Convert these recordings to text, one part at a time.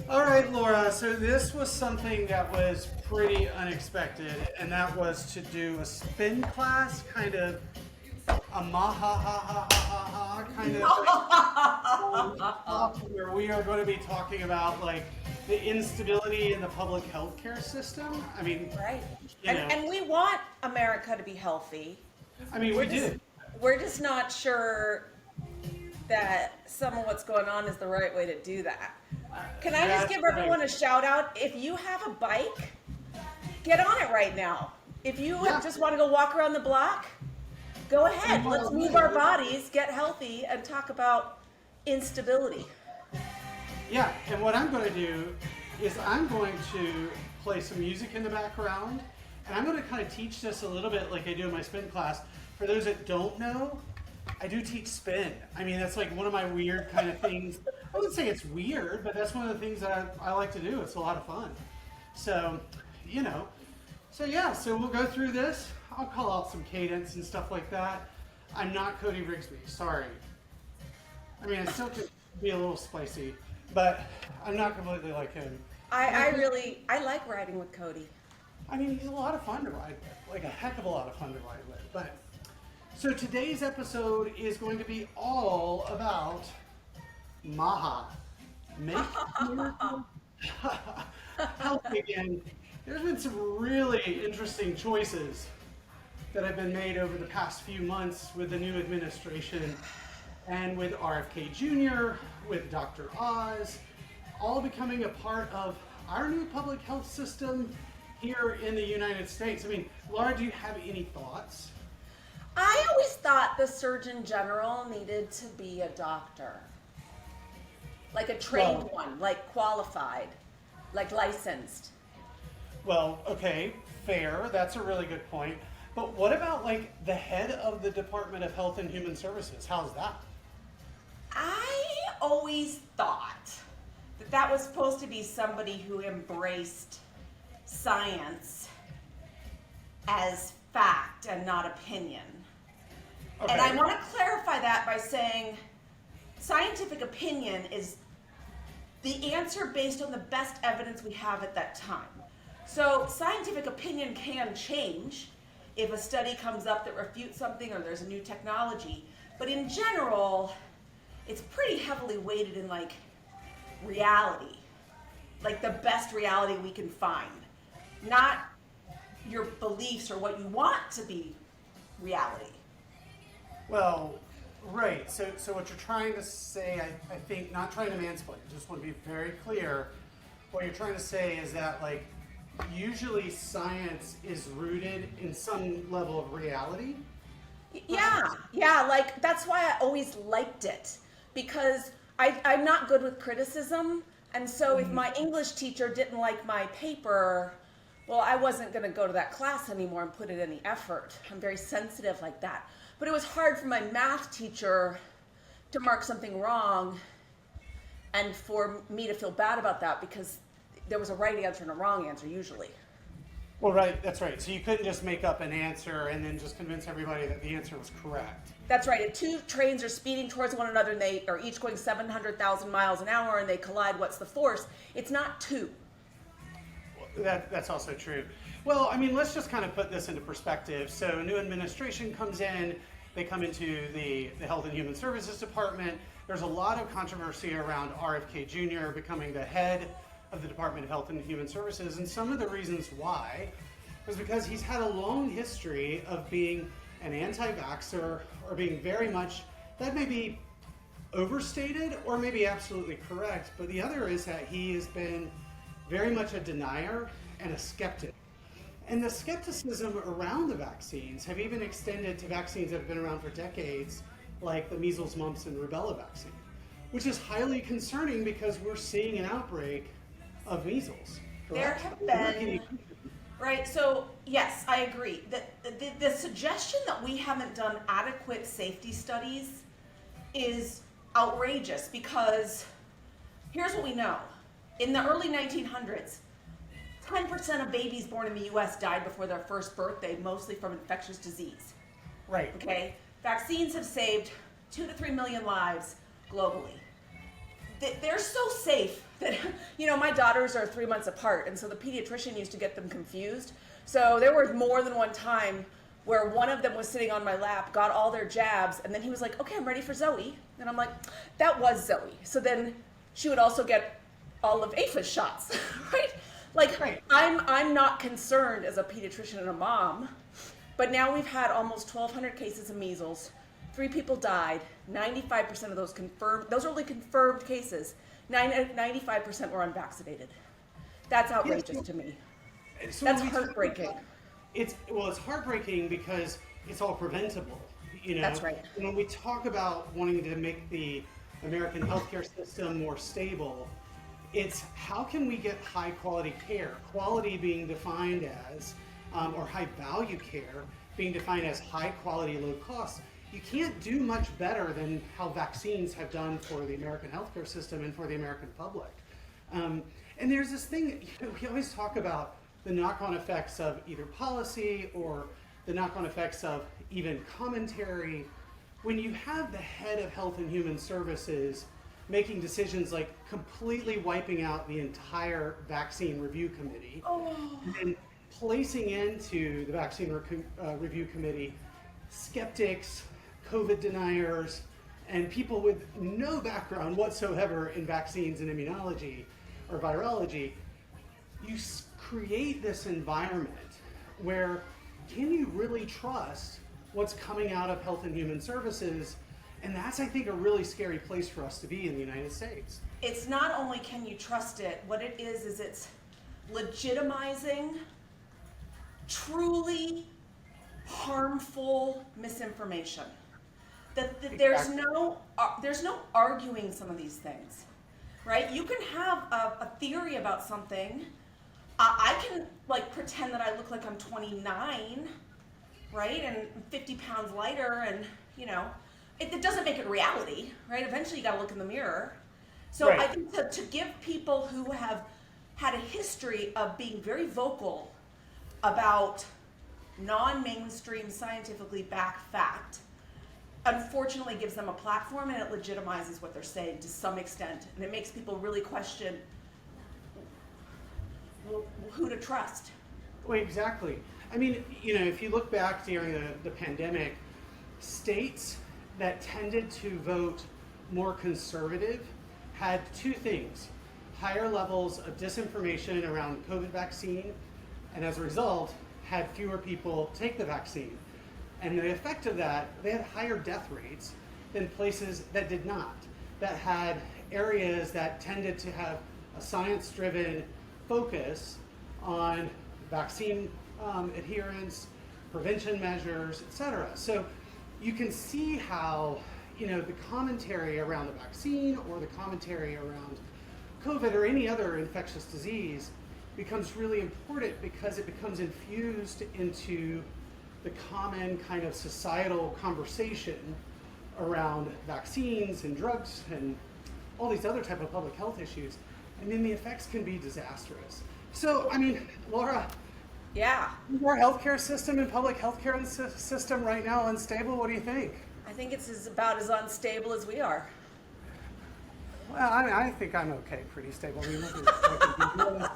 All right, Laura. So this was something that was pretty unexpected, and that was to do a spin class, kind of a ma ha ha ha ha ha ha kind of where we are going to be talking about like the instability in the public healthcare system. I mean, Right. you And know, and we want America to be healthy. I mean, We're we just do. we're just not sure that some of what's going on is the right way to do that. Can I just That's give right. everyone a shout out? If you have a bike, get on it right now. If you Yeah. just want to go walk around the block, go And ahead. Let's well, move our bodies, get healthy, and talk about instability. yeah, and what I'm going to do is I'm going to play some music in the background, and I'm going to kind of teach this a little bit like I do in my spin class. For those that don't know, I do teach spin. I mean, that's like one of my weird kind of things. I wouldn't say it's weird, but that's one of the things that I like to do. It's a lot of fun. So, you know, so yeah, so we'll go through this. I'll call out some cadence and stuff like that. I'm not Cody Rigsby, sorry. I mean, I still could be a little spicy, but I'm not completely like him. I like riding with Cody. I mean, he's a lot of fun to ride with, like a heck of a lot of fun to ride with. But so today's episode is going to be all about Maha. Make America healthy again. There's been some really interesting choices that have been made over the past few months with the new administration and with RFK Jr., with Dr. Oz, all becoming a part of our new public health system here in the United States. I mean, Laura, do you have any thoughts? I always thought the Surgeon General needed to be a doctor, like a trained Well- one, like qualified, like licensed. Well, okay, fair. That's a really good point. But what about like the head of the Department of Health and Human Services? How's that? I always thought that that was supposed to be somebody who embraced science as fact and not opinion. Okay. And I want to clarify that by saying scientific opinion is the answer based on the best evidence we have at that time. So scientific opinion can change if a study comes up that refutes something or there's a new technology. But in general, it's pretty heavily weighted in like reality, like the best reality we can find, not your beliefs or what you want to be reality. Well, right. So what you're trying to say, I think, not trying to mansplain, just want to be very clear. What you're trying to say is that, like, usually science is rooted in some level of reality. Yeah, like that's why I always liked it because I'm not good with criticism. And so if my English teacher didn't like my paper, well, I wasn't going to go to that class anymore and put in any effort. I'm very sensitive like that. But it was hard for my math teacher to mark something wrong and for me to feel bad about that because there was a right answer and a wrong answer usually. Well, right, that's right. So you couldn't just make up an answer and then just convince everybody that the answer was correct. That's right. If two trains are speeding towards one another and they are each going 700,000 miles an hour and they collide, what's the force? It's not two. That's also true. Well, I mean, let's just kind of put this into perspective. So a new administration comes in, they come into the Health and Human Services Department. There's a lot of controversy around RFK Jr. becoming the head of the Department of Health and Human Services, and some of the reasons why was because he's had a long history of being an anti-vaxxer or being very much, that may be overstated or maybe absolutely correct, but the other is that he has been very much a denier and a skeptic. And the skepticism around the vaccines have even extended to vaccines that have been around for decades, like the measles, mumps, and rubella vaccine, which is highly concerning because we're seeing an outbreak of measles. There Correct? have been, right? So yes, I agree. The suggestion that we haven't done adequate safety studies is outrageous because here's what we know. In the early 1900s, 10% of babies born in the US died before their first birthday, mostly from infectious disease. Right. Okay? Vaccines have saved 2 to 3 million lives globally. They're so safe that, my daughters are 3 months apart, and so the pediatrician used to get them confused. So there were more than one time where one of them was sitting on my lap, got all their jabs, and then he was like, okay, I'm ready for Zoe. And I'm like, that was Zoe. So then she would also get all of Apha's shots, right? Like, Right. I'm not concerned as a pediatrician and a mom, but now we've had almost 1,200 cases of measles. 3 people died. 95% of those confirmed, those are only confirmed cases. 95% were unvaccinated. That's outrageous to me. So That's when we talk heartbreaking. about- It's heartbreaking because it's all preventable. That's right. And when we talk about wanting to make the American healthcare system more stable, it's how can we get high quality care? Quality being defined as, or high value care being defined as high quality, low cost. You can't do much better than how vaccines have done for the American healthcare system and for the American public. And there's this thing, we always talk about the knock-on effects of either policy or the knock-on effects of even commentary. When you have the head of Health and Human Services making decisions like completely wiping out the entire vaccine review committee, and placing into the vaccine review committee skeptics, COVID deniers, and people with no background whatsoever in vaccines and immunology or virology, you create this environment where can you really trust what's coming out of Health and Human Services? And that's, I think, a really scary place for us to be in the United States. It's not only can you trust it, what it is it's legitimizing truly harmful misinformation. There's no arguing some of these things, right? You can have a theory about something. I can pretend that I look like I'm 29, right, and 50 pounds lighter, and it doesn't make it reality, right? Eventually, you got to look in the mirror. So Right. I think to give people who have had a history of being very vocal about non-mainstream scientifically backed fact, unfortunately gives them a platform, and it legitimizes what they're saying to some extent, and it makes people really question who to trust. Well, exactly. I mean, if you look back during the pandemic, states that tended to vote more conservative had 2 things: higher levels of disinformation around COVID vaccine, and as a result, had fewer people take the vaccine. And the effect of that, they had higher death rates than places that did not, that had areas that tended to have a science-driven focus on vaccine adherence, prevention measures, etc. So you can see how, the commentary around the vaccine or the commentary around COVID or any other infectious disease becomes really important because it becomes infused into the common kind of societal conversation around vaccines and drugs and all these other type of public health issues. And then the effects can be disastrous. So, I mean, Laura, Yeah, is our healthcare system and public healthcare system right now unstable? What do you think? I think it's about as unstable as we are. Well, I think I'm okay, pretty stable. I mean,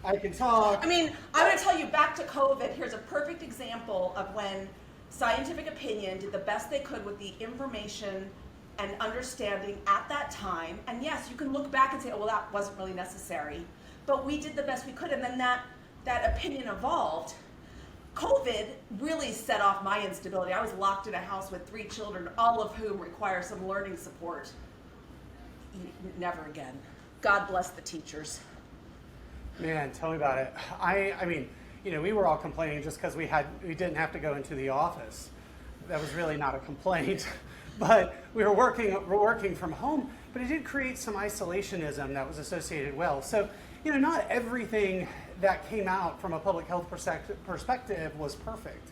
I can talk. I mean, I'm going to tell you, back to COVID, here's a perfect example of when scientific opinion did the best they could with the information and understanding at that time. And yes, you can look back and say, oh, well, that wasn't really necessary. But we did the best we could, and then that opinion evolved. COVID really set off my instability. I was locked in a house with 3 children, all of whom require some learning support. Never again. God bless the teachers. Man, tell me about it. I mean, we were all complaining just because we didn't have to go into the office. That was really not a complaint, but we're working from home. But it did create some isolationism that was associated well. So, not everything that came out from a public health perspective was perfect.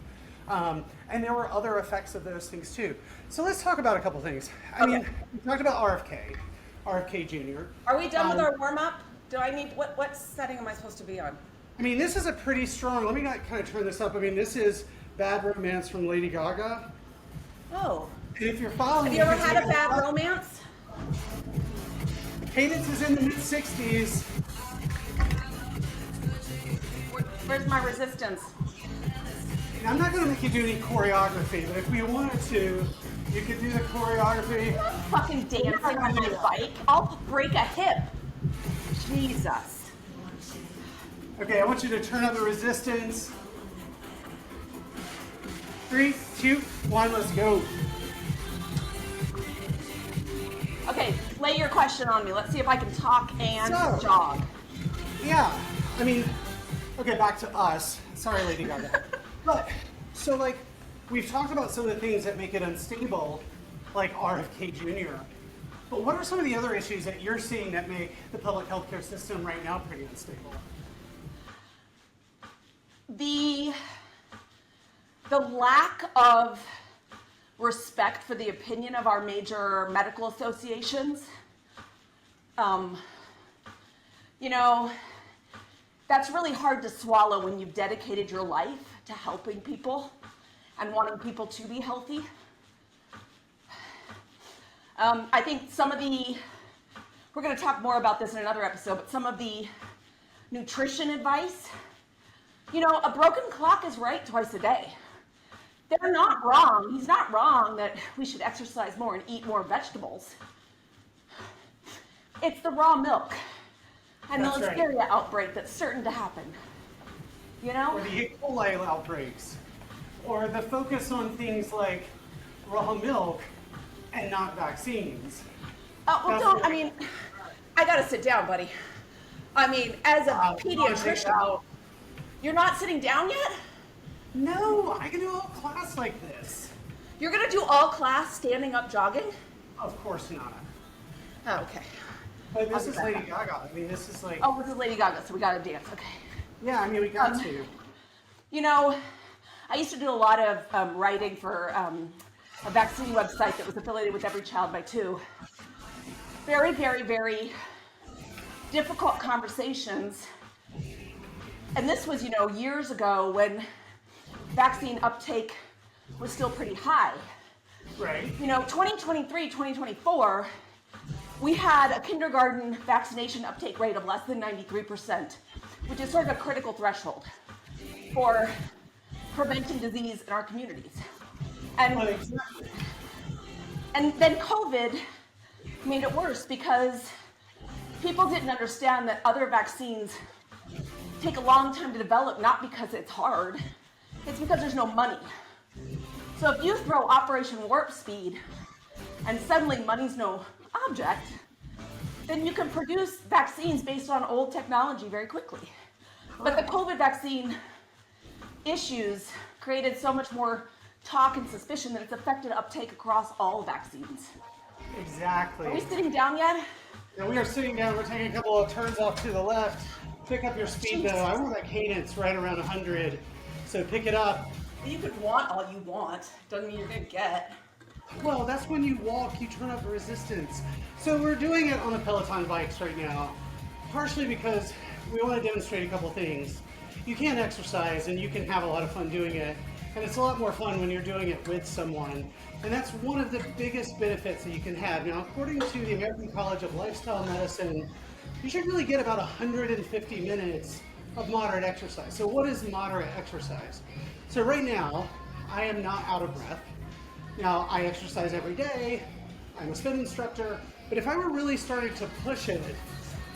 And there were other effects of those things too. So let's talk about a couple things. I mean, we talked about RFK Jr. Are we done with our warm-up? Do I need, what setting am I supposed to be on? I mean, this is a pretty strong, let me kind of turn this up. I mean, this is Bad Romance from Lady Gaga. Oh. And if you're following, Have you ever had a bad romance? Cadence is in the mid-60s. Where's my resistance? I'm not going to make you do any choreography, but if we wanted to, you could do the choreography. I'm not fucking dancing on my bike. I'll break a hip. Jesus. Okay, I want you to turn up the resistance. 3, 2, 1, let's go. Okay, lay your question on me. Let's see if I can talk and jog. Yeah, I mean, okay, back to us. Sorry, Lady Gaga. But, so like, we've talked about some of the things that make it unstable, like RFK Jr. But what are some of the other issues that you're seeing that make the public healthcare system right now pretty unstable? The lack of respect for the opinion of our major medical associations. You know, that's really hard to swallow when you've dedicated your life to helping people and wanting people to be healthy. I think some of the, we're going to talk more about this in another episode, but some of the nutrition advice, you know, a broken clock is right twice a day. They're not wrong. He's not wrong that we should exercise more and eat more vegetables. It's the raw milk and the listeria outbreak that's certain to happen. You know? Or the E. coli outbreaks. Or the focus on things like raw milk and not vaccines. Oh, well, don't, I mean, I gotta sit down, buddy. I mean, as a pediatrician, you're not sitting down yet? No, I can do a whole class like this. You're gonna do all class standing up jogging? Of course not. Oh, okay. But this is Lady Gaga. I mean, this is like... Oh, this is Lady Gaga, so we gotta dance, okay. Yeah, I mean, we got to. You know, I used to do a lot of writing for a vaccine website that was affiliated with Every Child by Two. Very, very, very difficult conversations. And this was, you know, years ago when vaccine uptake was still pretty high. Right. You know, 2023, 2024, we had a kindergarten vaccination uptake rate of less than 93%, which is sort of a critical threshold for preventing disease in our communities. And then COVID made it worse because people didn't understand that other vaccines take a long time to develop, not because it's hard, it's because there's no money. So if you throw Operation Warp Speed and suddenly money's no object, then you can produce vaccines based on old technology very quickly. But the COVID vaccine issues created so much more talk and suspicion that it's affected uptake across all vaccines. Exactly. Are we sitting down yet? Yeah, we are sitting down. We're taking a couple of turns off to the left. Pick up your speed, though. I want that cadence right around 100. So pick it up. You could want all you want. Doesn't mean you're gonna get. Well, that's when you walk, you turn up the resistance. So we're doing it on the Peloton bikes right now, partially because we want to demonstrate a couple things. You can exercise and you can have a lot of fun doing it. And it's a lot more fun when you're doing it with someone. And that's one of the biggest benefits that you can have. Now, according to the American College of Lifestyle Medicine, you should really get about 150 minutes of moderate exercise. So what is moderate exercise? So right now, I am not out of breath. Now, I exercise every day. I'm a spin instructor. But if I were really starting to push it,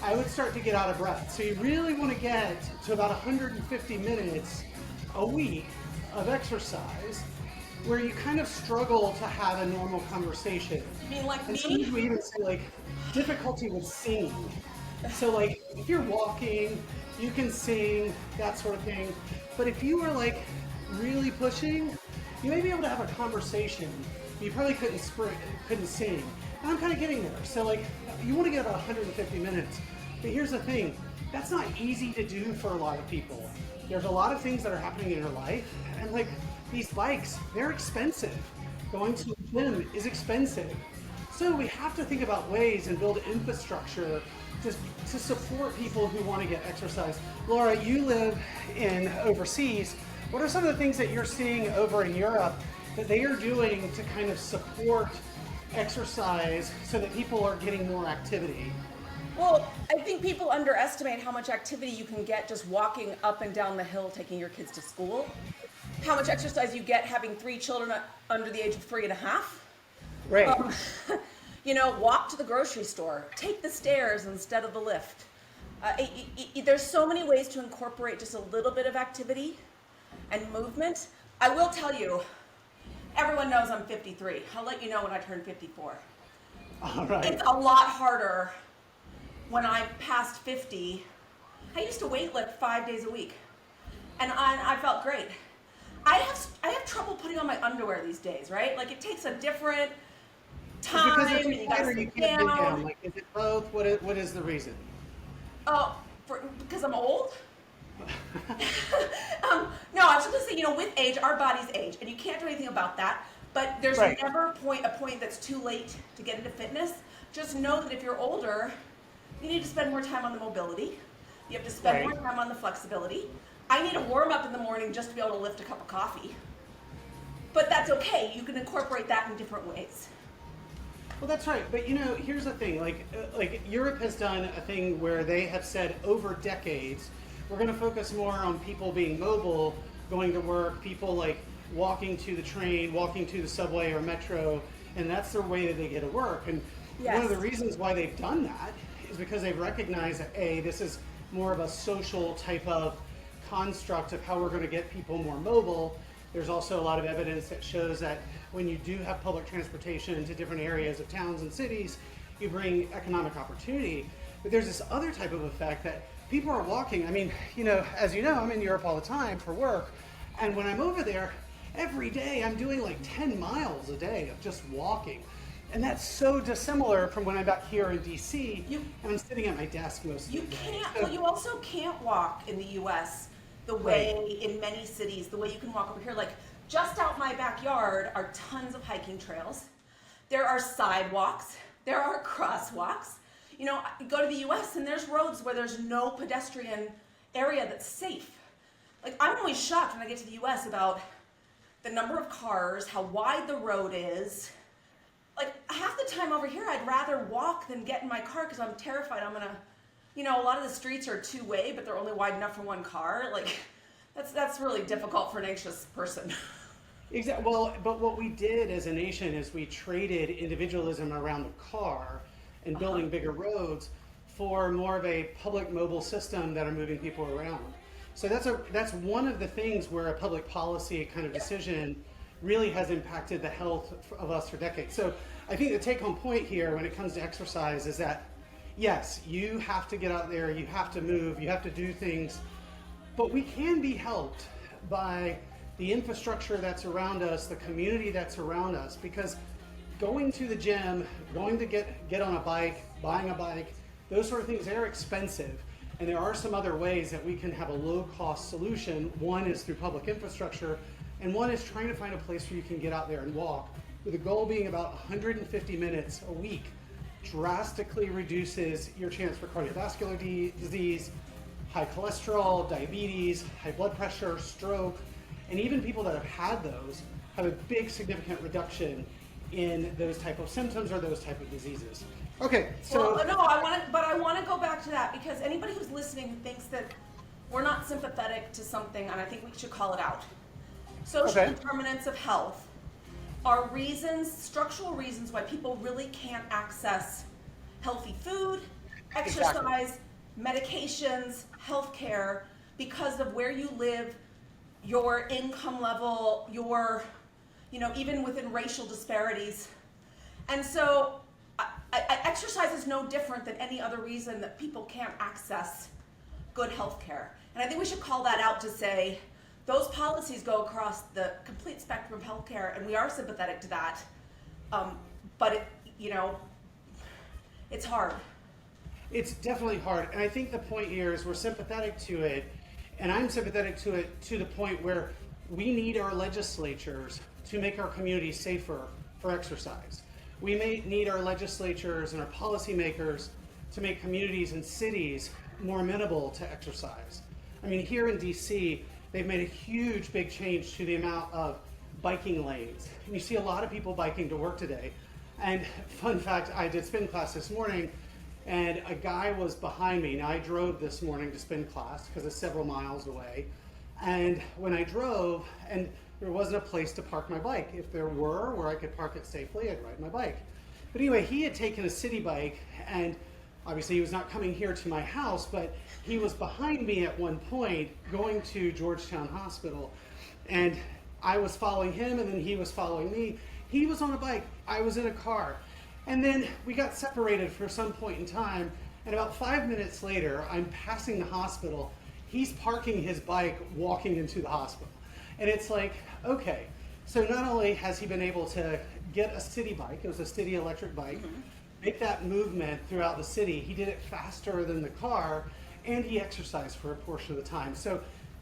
I would start to get out of breath. So you really want to get to about 150 minutes a week of exercise where you kind of struggle to have a normal conversation. You mean like and me? Sometimes we even say like difficulty with singing. So like if you're walking, you can sing, that sort of thing. But if you were like really pushing, you may be able to have a conversation. You probably couldn't sing. And I'm kind of getting there. So like you want to get about 150 minutes. But here's the thing, that's not easy to do for a lot of people. There's a lot of things that are happening in your life, and like these bikes, they're expensive. Going to the gym is expensive. So we have to think about ways and build infrastructure to support people who want to get exercise. Laura, you live in overseas. What are some of the things that you're seeing over in Europe that they are doing to kind of support exercise so that people are getting more activity? Well, I think people underestimate how much activity you can get just walking up and down the hill taking your kids to school. How much exercise you get having 3 children under the age of 3.5. Right. Um, walk to the grocery store, take the stairs instead of the lift. There's so many ways to incorporate just a little bit of activity and movement. I will tell you, everyone knows I'm 53. I'll let you know when I turn 54. All right. It's a lot harder when I'm past 50. I used to weightlift 5 days a week, and I felt great. I have trouble putting on my underwear these days, right? Like, it takes a different time, Because and you're you too gotta tired, you sit can't dig down. down. Like, is it both? What is the reason? Oh, because I'm old? No, I was just gonna say, with age, our bodies age, and you can't do anything about that. But there's Right. never a point that's too late to get into fitness. Just know that if you're older, you need to spend more time on the mobility. You have to spend Right. more time on the flexibility. I need a warm up in the morning just to be able to lift a cup of coffee. But that's okay. You can incorporate that in different ways. Well, that's right. But here's the thing. Like Europe has done a thing where they have said over decades, we're going to focus more on people being mobile, going to work, people like walking to the train, walking to the subway or metro, and that's their way that they get to work. And Yes. one of the reasons why they've done that is because they've recognized that this is more of a social type of construct of how we're going to get people more mobile. There's also a lot of evidence that shows that when you do have public transportation to different areas of towns and cities, you bring economic opportunity. But there's this other type of effect that people are walking. I mean, as you know, I'm in Europe all the time for work. And when I'm over there, every day I'm doing like 10 miles a day of just walking. And that's so dissimilar from when I'm back here in DC and I'm sitting at my desk most of the You day. can't, So- well, you also can't walk in the US the way in many cities, the way you can walk over here. Like, just out my backyard are tons of hiking trails. There are sidewalks. There are crosswalks. You go to the US and there's roads where there's no pedestrian area that's safe. Like, I'm always shocked when I get to the US about the number of cars, how wide the road is. Like, half the time over here, I'd rather walk than get in my car because I'm terrified I'm gonna, a lot of the streets are two-way, but they're only wide enough for one car. Like, that's really difficult for an anxious person. Exactly. Well, but what we did as a nation is we traded individualism around the car and building bigger roads for more of a public mobile system that are moving people around. So that's one of the things where a public policy kind of decision really has impacted the health of us for decades. So I think the take-home point here when it comes to exercise is that, yes, you have to get out there, you have to move, you have to do things, but we can be helped by the infrastructure that's around us, the community that's around us, because going to the gym, going to get on a bike, buying a bike, those sort of things, they're expensive. And there are some other ways that we can have a low-cost solution. One is through public infrastructure, and one is trying to find a place where you can get out there and walk, with the goal being about 150 minutes a week drastically reduces your chance for cardiovascular disease, high cholesterol, diabetes, high blood pressure, stroke, and even people that have had those have a big significant reduction in those type of symptoms or those type of diseases. Okay, so Well, no, I want to go back to that because anybody who's listening who thinks that we're not sympathetic to something, and I think we should call it out. Social Okay. determinants of health are reasons, structural reasons why people really can't access healthy food, exercise, medications, healthcare because of where you live, your income level, your, even within racial disparities. And so exercise is no different than any other reason that people can't access good health care. And I think we should call that out to say those policies go across the complete spectrum of healthcare, and we are sympathetic to that. But it's hard. it's definitely hard. And I think the point here is we're sympathetic to it, and I'm sympathetic to it to the point where we need our legislatures to make our communities safer for exercise. We may need our legislatures and our policymakers to make communities and cities more amenable to exercise. I mean, here in DC, they've made a huge, big change to the amount of biking lanes. And you see a lot of people biking to work today. And fun fact, I did spin class this morning, and a guy was behind me. Now, I drove this morning to spin class because it's several miles away. And when I drove, and there wasn't a place to park my bike. If there were, where I could park it safely, I'd ride my bike. But anyway, he had taken a city bike, and obviously he was not coming here to my house, but he was behind me at one point going to Georgetown Hospital. And I was following him, and then he was following me. He was on a bike, I was in a car. And then we got separated for some point in time, and about 5 minutes later, I'm passing the hospital. He's parking his bike, walking into the hospital. And it's like, okay, so not only has he been able to get a city bike, it was a city electric bike, make that movement throughout the city, he did it faster than the car, and he exercised for a portion of the time. So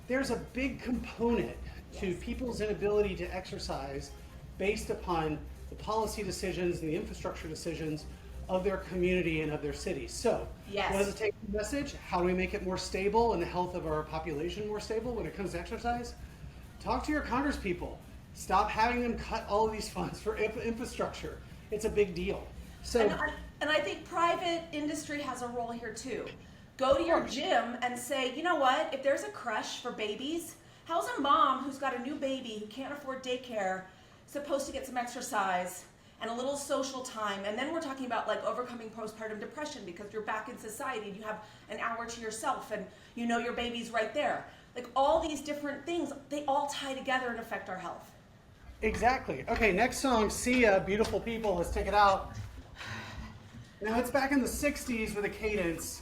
there's a big component to people's inability to exercise based upon the policy decisions and the infrastructure decisions of their community and of their cities. So, what does it take the message? How do we make it more stable and the health of our population more stable when it comes to exercise? Talk to your congresspeople. Stop having them cut all of these funds for infrastructure. It's a big deal. So, and I think private industry has a role here too. Go to your gym and say, you know what, if there's a crush for babies, how's a mom who's got a new baby who can't afford daycare supposed to get some exercise and a little social time? And then we're talking about like overcoming postpartum depression because you're back in society and you have an hour to yourself and you know your baby's right there. Like all these different things, they all tie together and affect our health. Exactly. Okay, next song, Sia, Beautiful People. Let's take it out. Now it's back in the 60s with a cadence.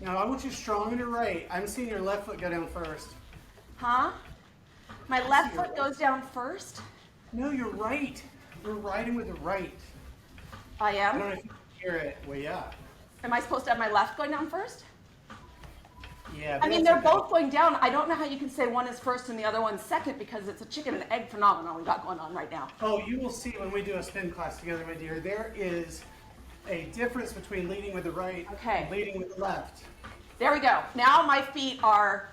Now I want you strong on your right. I'm seeing your left foot go down first. Huh? My left foot goes down first? No, you're right. You're riding with the right. I am? I don't know if you can hear it. Well, yeah. Am I supposed to have my left going down first? Yeah. I mean, they're both going down. I don't know how you can say one is first and the other one's second because it's a chicken and egg phenomenon we got going on right now. Oh, you will see when we do a spin class together, my dear. There is a difference between leading with the right and leading with the left. There we go. Now my feet are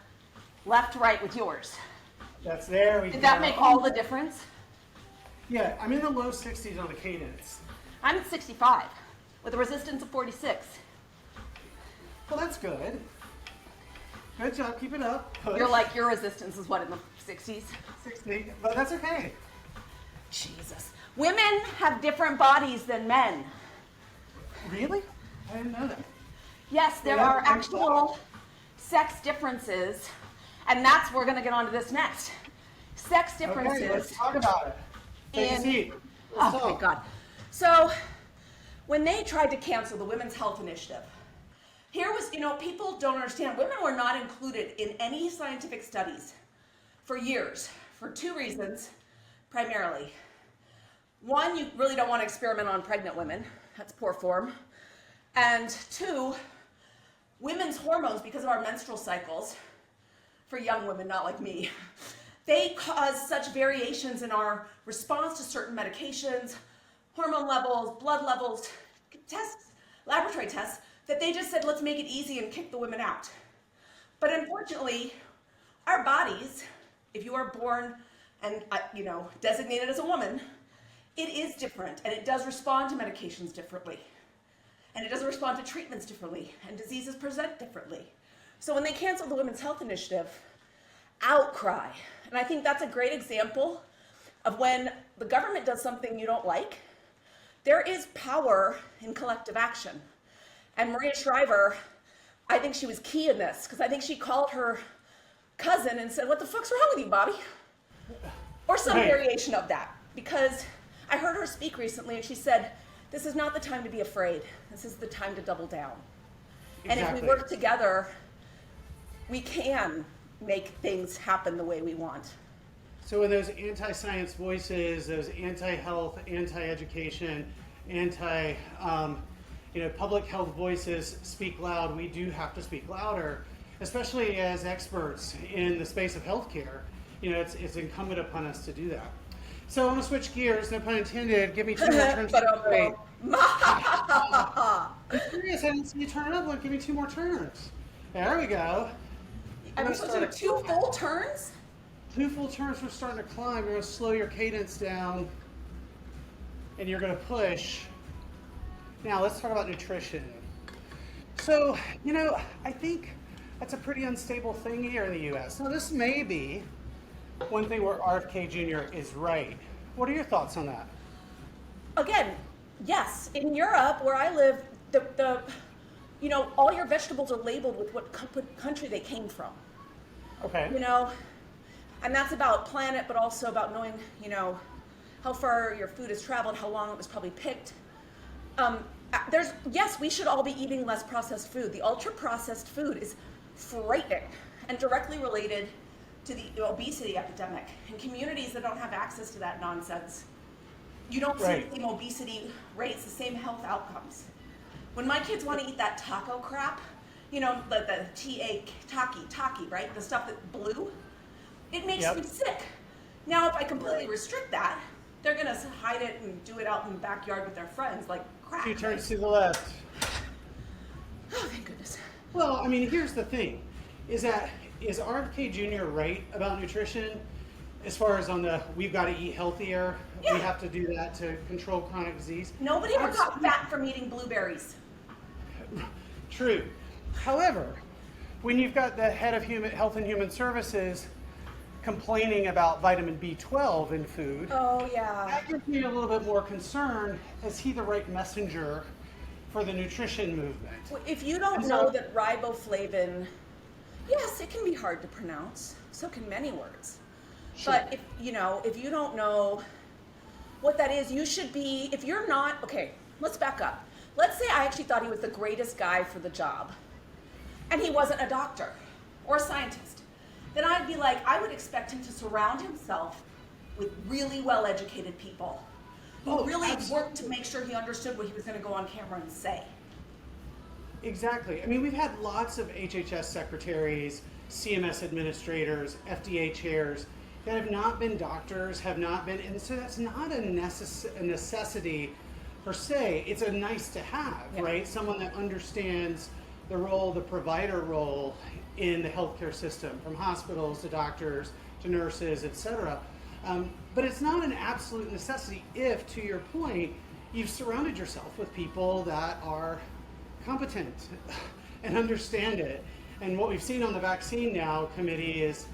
left to right with yours. That's there. Did that make all the difference? Yeah, I'm in the low 60s on the cadence. I'm at 65 with a resistance of 46. Well, that's good. Good job. Keep it up. Push. You're like, your resistance is what, in the 60s? 60, but that's okay. Jesus. Women have different bodies than men. Really? I didn't know that. Yes, there are actual sex differences, and we're going to get onto this next. Sex differences. Okay, let's talk about it. Take a seat. Oh, thank God. So, when they tried to cancel the Women's Health Initiative, here was, people don't understand, women were not included in any scientific studies for years, for two reasons, primarily. One, you really don't want to experiment on pregnant women. That's poor form. And two, women's hormones, because of our menstrual cycles, for young women, not like me, they cause such variations in our response to certain medications, hormone levels, blood levels, tests, laboratory tests, that they just said, let's make it easy and kick the women out. But unfortunately, our bodies, if you are born and designated as a woman, it is different, and it does respond to medications differently. And it doesn't respond to treatments differently, and diseases present differently. So when they canceled the Women's Health Initiative, outcry. And I think that's a great example of when the government does something you don't like, there is power in collective action. And Maria Shriver, I think she was key in this, because I think she called her cousin and said, what the fuck's wrong with you, Bobby? Or some variation of that. Because I heard her speak recently, and she said, this is not the time to be afraid. This is the time to double down. Exactly. And if we work together, we can make things happen the way we want. So when those anti-science voices, those anti-health, anti-education, public health voices speak loud, we do have to speak louder, especially as experts in the space of healthcare. It's incumbent upon us to do that. So I'm gonna switch gears, no pun intended. Give me 2 more turns. I'm serious, I didn't see you turn up. Look, give me 2 more turns. There we go. I'm supposed to do 2 full turns? 2 full turns. We're starting to climb. You're gonna slow your cadence down, and you're gonna push. Now let's talk about nutrition. So, I think that's a pretty unstable thing here in the US. Now this may be one thing where RFK Jr. is right. What are your thoughts on that? Again, yes, in Europe where I live, all your vegetables are labeled with what country they came from. Okay. And that's about planet, but also about knowing, how far your food has traveled, how long it was probably picked. Yes, we should all be eating less processed food. The ultra processed food is frightening and directly related to the obesity epidemic. In communities that don't have access to that nonsense, you don't see the same obesity rates, the same health outcomes. When my kids want to eat that taco crap, the taki, right? The stuff that's blue, it makes me sick. Now, if I completely restrict that, they're going to hide it and do it out in the backyard with their friends like crap. She turns to the left. Oh, thank goodness. Well, I mean, here's the thing, is RFK Jr. right about nutrition as far as on the we've got to eat healthier, Yeah. we have to do that to control chronic disease? Nobody ever got fat from eating blueberries. True. However, when you've got the head of Health and Human Services complaining about vitamin B12 in food, Oh, yeah. that gives me a little bit more concerned. Is he the right messenger for the nutrition movement? Well, if you don't know that riboflavin, yes, it can be hard to pronounce. So can many words. Sure. But if you don't know what that is, you should be, if you're not, okay, let's back up. Let's say I actually thought he was the greatest guy for the job, and he wasn't a doctor or a scientist. Then I'd be like, I would expect him to surround himself with really well-educated people who really worked to make sure he understood what he was going to go on camera and say. Exactly. I mean, we've had lots of HHS secretaries, CMS administrators, FDA chairs that have not been doctors, and so that's not a necessity per se. It's a nice to have, right? Someone that understands the role, the provider role in the healthcare system, from hospitals to doctors to nurses, etc. But it's not an absolute necessity if, to your point, you've surrounded yourself with people that are competent and understand it. And what we've seen on the vaccine now committee is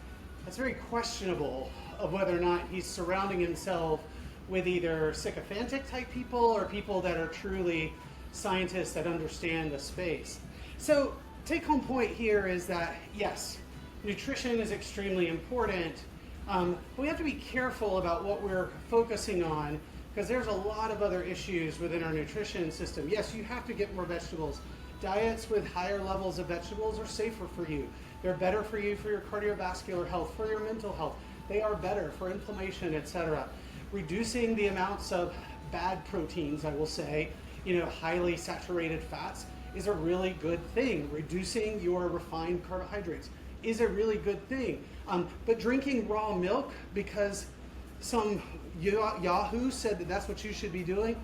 it's very questionable of whether or not he's surrounding himself with either sycophantic type people or people that are truly scientists that understand the space. So take home point here is that yes, nutrition is extremely important, but we have to be careful about what we're focusing on because there's a lot of other issues within our nutrition system. Yes, you have to get more vegetables. Diets with higher levels of vegetables are safer for you. They're better for you for your cardiovascular health, for your mental health. They are better for inflammation, etc. Reducing the amounts of bad proteins, I will say, highly saturated fats is a really good thing. Reducing your refined carbohydrates is a really good thing. But drinking raw milk because some Yahoo said that that's what you should be doing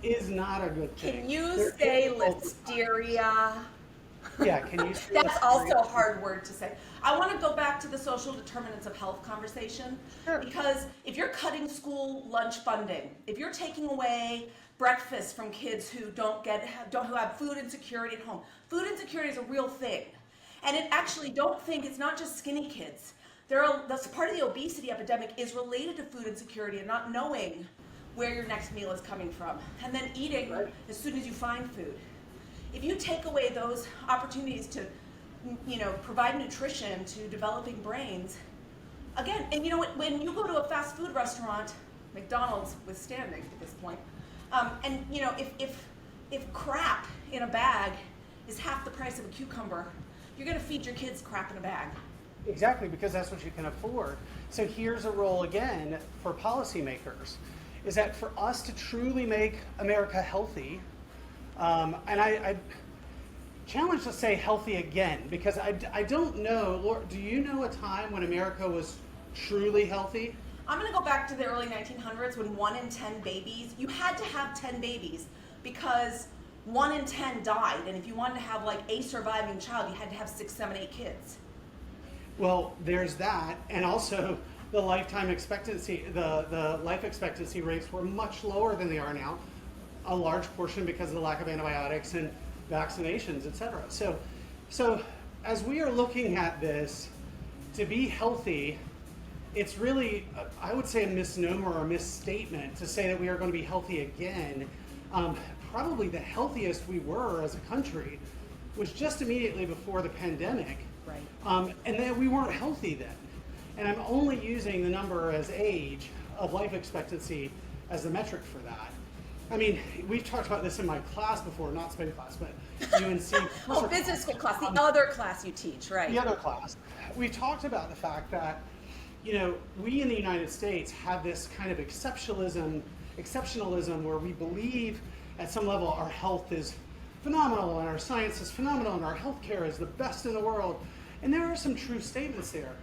is not a good thing. Can you say listeria? Yeah, can you say That's listeria? also a hard word to say. I want to go back to the social determinants of health conversation. Sure. Because if you're cutting school lunch funding, if you're taking away breakfast from kids who who have food insecurity at home, food insecurity is a real thing. And it's not just skinny kids. That's part of the obesity epidemic is related to food insecurity and not knowing where your next meal is coming from, and then eating as soon as you find food. If you take away those opportunities to, provide nutrition to developing brains, again, and when you go to a fast food restaurant, McDonald's withstanding at this point, and if crap in a bag is half the price of a cucumber, you're going to feed your kids crap in a bag. Exactly, because that's what you can afford. So here's a role again for policymakers, is that for us to truly make America healthy, and I challenge to say healthy again, because I don't know, Laura, do you know a time when America was truly healthy? I'm going to go back to the early 1900s when 1 in 10 babies, you had to have 10 babies because 1 in 10 died, and if you wanted to have like a surviving child, you had to have 6, 7, 8 kids. Well, there's that, and also the lifetime expectancy, the life expectancy rates were much lower than they are now. a large portion because of the lack of antibiotics and vaccinations, et cetera. So as we are looking at this, to be healthy, it's really, I would say, a misnomer or a misstatement to say that we are going to be healthy again. Probably the healthiest we were as a country was just immediately before the pandemic. Right. And then we weren't healthy then. And I'm only using the number as age of life expectancy as the metric for that. I mean, we've talked about this in my class before, not spin class, but UNC. Oh, business school class, the other class you teach, right? The other class. We talked about the fact that, we in the United States have this kind of exceptionalism where we believe at some level our health is phenomenal and our science is phenomenal and our healthcare is the best in the world. And there are some true statements there.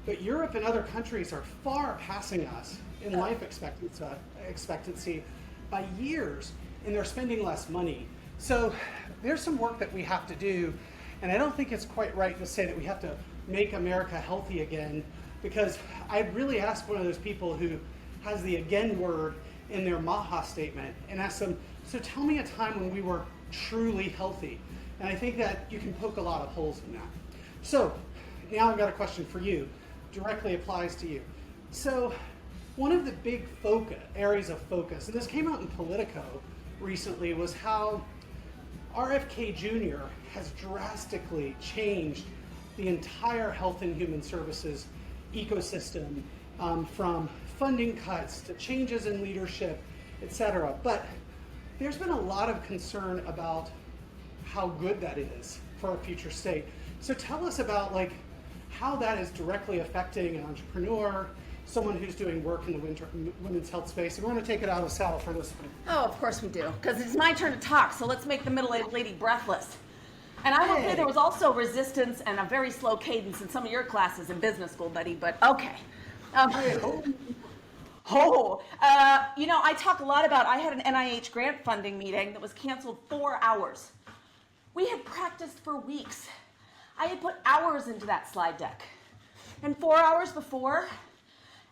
But Europe and other countries are far passing us in life expectancy by years, and they're spending less money. So there's some work that we have to do, and I don't think it's quite right to say that we have to make America healthy again, because I'd really ask one of those people who has the again word in their Maha statement and ask them, so tell me a time when we were truly healthy. And I think that you can poke a lot of holes in that. So now I've got a question for you, directly applies to you. So one of the big areas of focus, and this came out in Politico recently, was how RFK Jr. has drastically changed the entire health and human services ecosystem, from funding cuts to changes in leadership, etc. But there's been a lot of concern about how good that is for our future state. So tell us about how that is directly affecting an entrepreneur, someone who's doing work in the women's health space. And we're going to take it out of Sal for this one. Oh, of course we do, because it's my turn to talk, so let's make the middle-aged lady breathless. And I will say there was also resistance and a very slow cadence in some of your classes in business school, buddy, but okay. I talk a lot about, I had an NIH grant funding meeting that was canceled 4 hours. We had practiced for weeks. I had put hours into that slide deck. And 4 hours before,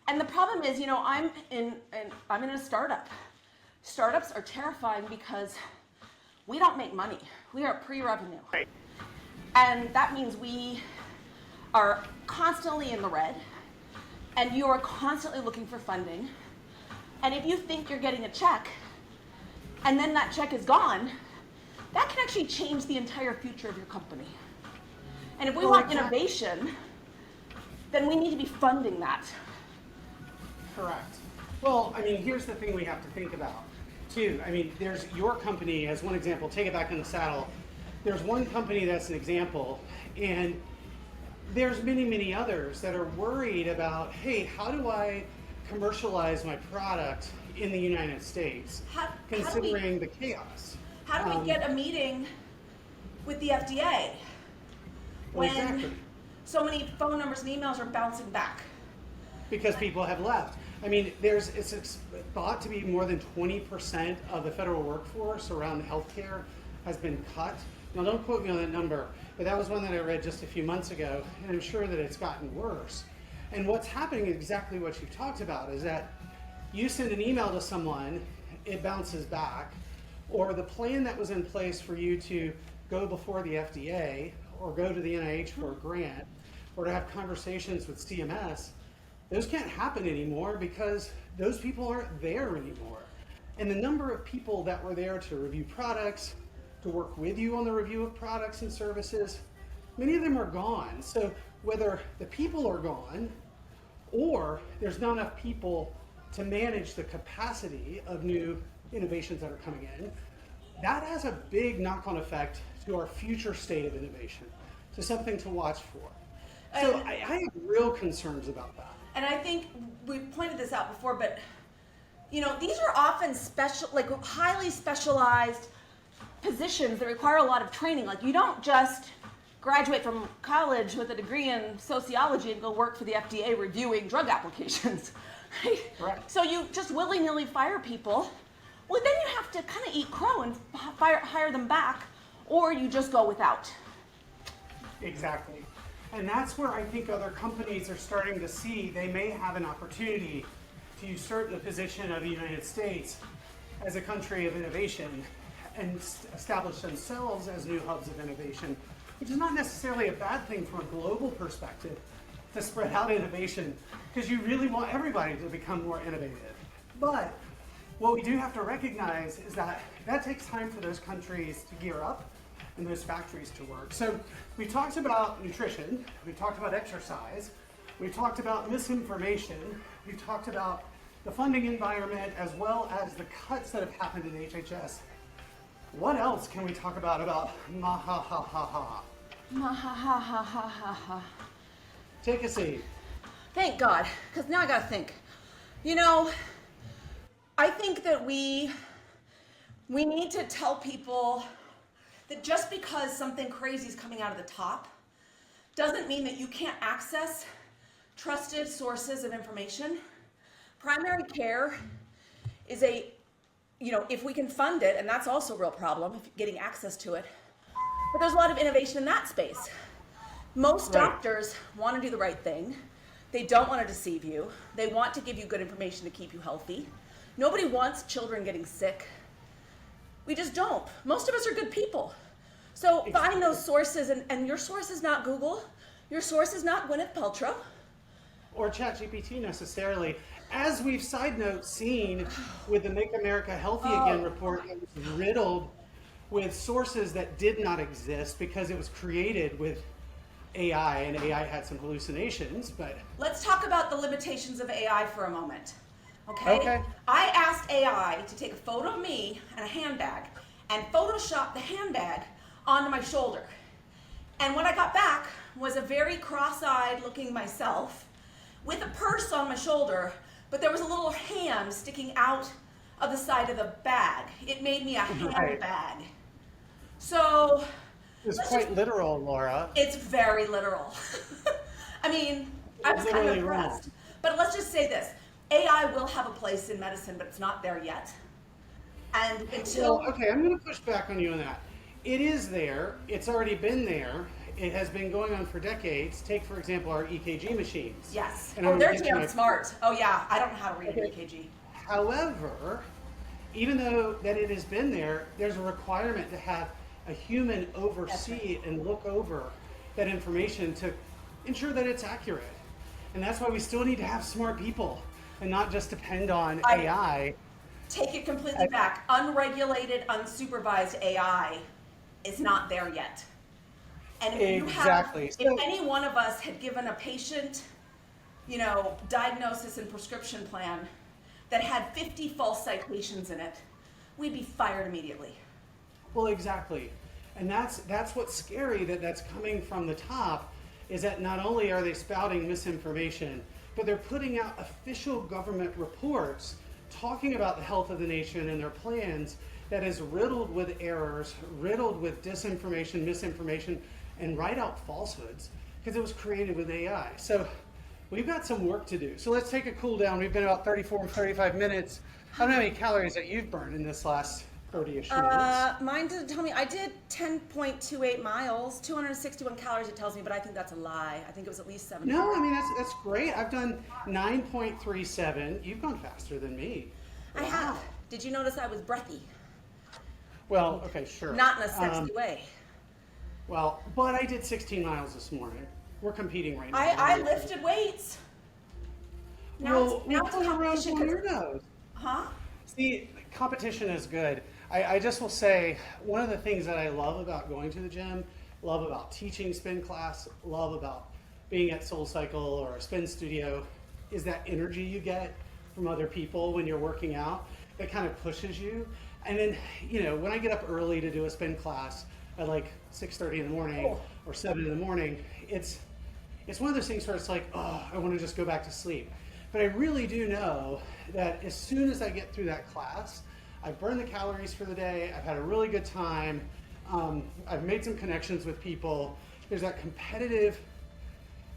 and the problem is, I'm in a startup. Startups are terrifying because we don't make money. We are pre-revenue. Right. And that means we are constantly in the red, and you are constantly looking for funding. And if you think you're getting a check, and then that check is gone, that can actually change the entire future of your company. And if we want innovation, then we need to be funding that. Correct. Well, here's the thing we have to think about, too. There's your company as one example. Take it back in the saddle. There's one company that's an example, and there's many, many others that are worried about, hey, how do I commercialize my product in the United States, considering the chaos? How do we get a meeting with the FDA when exactly. so many phone numbers and emails are bouncing back? Because people have left. It's thought to be more than 20% of the federal workforce around healthcare has been cut. Now, don't quote me on that number, but that was one that I read just a few months ago, and I'm sure that it's gotten worse. And what's happening, exactly what you've talked about, is that you send an email to someone, it bounces back, or the plan that was in place for you to go before the FDA or go to the NIH for a grant or to have conversations with CMS, those can't happen anymore because those people aren't there anymore. And the number of people that were there to review products, to work with you on the review of products and services, many of them are gone. So whether the people are gone or there's not enough people to manage the capacity of new innovations that are coming in, that has a big knock-on effect to our future state of innovation. So something to watch for. So I have real concerns about that. And I think we've pointed this out before, but these are often highly specialized positions that require a lot of training. You don't just graduate from college with a degree in sociology and go work for the FDA reviewing drug applications. Right? Correct. So you just willy-nilly fire people. Well, then you have to kind of eat crow and hire them back, or you just go without. Exactly. And that's where I think other companies are starting to see they may have an opportunity to usurp the position of the United States as a country of innovation and establish themselves as new hubs of innovation, which is not necessarily a bad thing from a global perspective to spread out innovation, because you really want everybody to become more innovative. But what we do have to recognize is that that takes time for those countries to gear up and those factories to work. So we talked about nutrition, we talked about exercise, we talked about misinformation, we talked about the funding environment, as well as the cuts that have happened in HHS. What else can we talk about ma-ha-ha-ha-ha? Ma-ha-ha-ha-ha-ha. Take a seat. Thank God, because now I gotta think. You know, I think that we need to tell people that just because something crazy is coming out of the top doesn't mean that you can't access trusted sources of information. Primary care is if we can fund it, and that's also a real problem, if getting access to it. But there's a lot of innovation in that space. Most doctors want to do the right thing. They don't want to deceive you. They want to give you good information to keep you healthy. Nobody wants children getting sick. We just don't. Most of us are good people. So find those sources, and your source is not Google. Your source is not Gwyneth Paltrow. Or ChatGPT necessarily. As we've, side note, seen with the Make America Healthy Again report, it was riddled with sources that did not exist because it was created with AI, and AI had some hallucinations, but... Let's talk about the limitations of AI for a moment, okay? I asked AI to take a photo of me and a handbag and Photoshop the handbag onto my shoulder. And what I got back was a very cross-eyed looking myself with a purse on my shoulder, but there was a little hand sticking out of the side of the bag. It made me a handbag. So... It's quite literal, Laura. It's very literal. I mean, I was kind of impressed. But let's just say this. AI will have a place in medicine, but it's not there yet. And until... Well, okay, I'm going to push back on you on that. It is there. It's already been there. It has been going on for decades. Take, for example, our EKG machines. Yes. And they're damn smart. Oh, yeah. I don't know how to read an EKG. However, even though that it has been there, there's a requirement to have a human oversee and look over that information to ensure that it's accurate. And that's why we still need to have smart people and not just depend on AI. Take it completely back. Unregulated, unsupervised AI is not there yet. And if if any one of us had given a patient, diagnosis and prescription plan that had 50 false citations in it, we'd be fired immediately. Well, exactly. And that's what's scary, that's coming from the top, is that not only are they spouting misinformation, but they're putting out official government reports talking about the health of the nation and their plans that is riddled with errors, riddled with disinformation, misinformation, and right out falsehoods, because it was created with AI. So we've got some work to do. So let's take a cool down. We've been about 34, 35 minutes. I don't know how many calories that you've burned in this last 30-ish minutes. Mine didn't tell me. I did 10.28 miles, 261 calories it tells me, but I think that's a lie. I think it was at least 7. No, I mean, that's great. I've done 9.37. You've gone faster than me. I have. Did you notice I was breathy? Well, okay, sure. Not in a sexy way. Well, but I did 16 miles this morning. We're competing right now. I lifted weights. Now it's a competition. On your nose. Huh? See, competition is good. I just will say, one of the things that I love about going to the gym, love about teaching spin class, love about being at SoulCycle or a spin studio, is that energy you get from other people when you're working out. It kind of pushes you. And then, when I get up early to do a spin class at like 6:30 in the morning or 7 in the morning, it's one of those things where it's like, oh, I want to just go back to sleep. But I really do know that as soon as I get through that class, I've burned the calories for the day, I've had a really good time, I've made some connections with people. There's that competitive,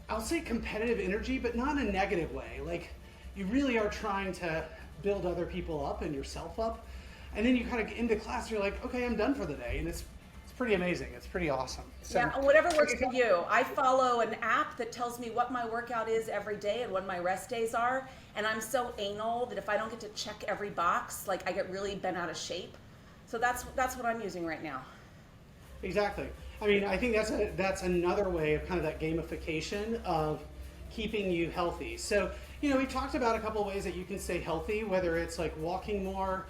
I'll say competitive energy, but not in a negative way. Like, you really are trying to build other people up and yourself up. And then you kind of get into class, you're like, okay, I'm done for the day. And it's pretty amazing. It's pretty awesome. So, Yeah, whatever works for you. I follow an app that tells me what my workout is every day and when my rest days are. And I'm so anal that if I don't get to check every box, like I get really bent out of shape. So that's what I'm using right now. Exactly. I mean, I think that's another way of kind of that gamification of keeping you healthy. So, you know, we talked about a couple of ways that you can stay healthy, whether it's like walking more,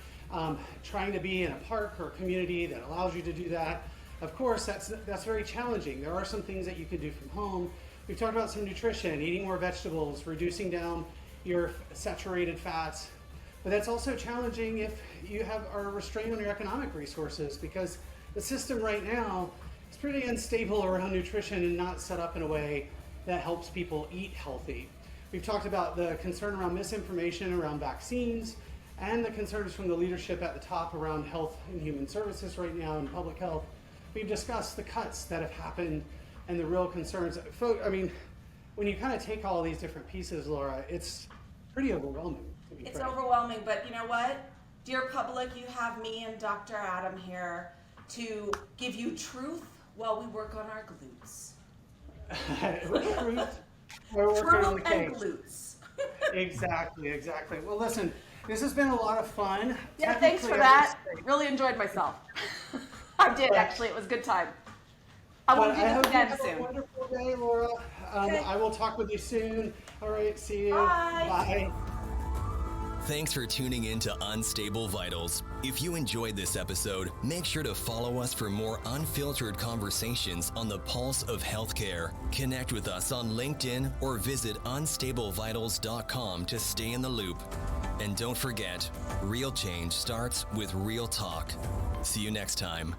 trying to be in a park or a community that allows you to do that. Of course, that's very challenging. There are some things that you can do from home. We've talked about some nutrition, eating more vegetables, reducing down your saturated fats. But that's also challenging if you are restrained on your economic resources, because the system right now is pretty unstable around nutrition and not set up in a way that helps people eat healthy. We've talked about the concern around misinformation around vaccines and the concerns from the leadership at the top around health and human services right now and public health. We've discussed the cuts that have happened and the real concerns. I mean, when you kind of take all these different pieces, Laura, it's pretty overwhelming. It's overwhelming, but you know what? Dear public, you have me and Dr. Adam here to give you truth while we work on our glutes. Truth. We're working on the and case. glutes. Exactly. Well, listen, this has been a lot of fun. Yeah, thanks for that. Really enjoyed myself. I did, actually. It was a good time. I will do this again have soon. a wonderful day, Laura. Okay. I will talk with you soon. All right, see you. Bye. Bye. Thanks for tuning in to Unstable Vitals. If you enjoyed this episode, make sure to follow us for more unfiltered conversations on the pulse of healthcare. Connect with us on LinkedIn or visit unstablevitals.com to stay in the loop. And don't forget, real change starts with real talk. See you next time.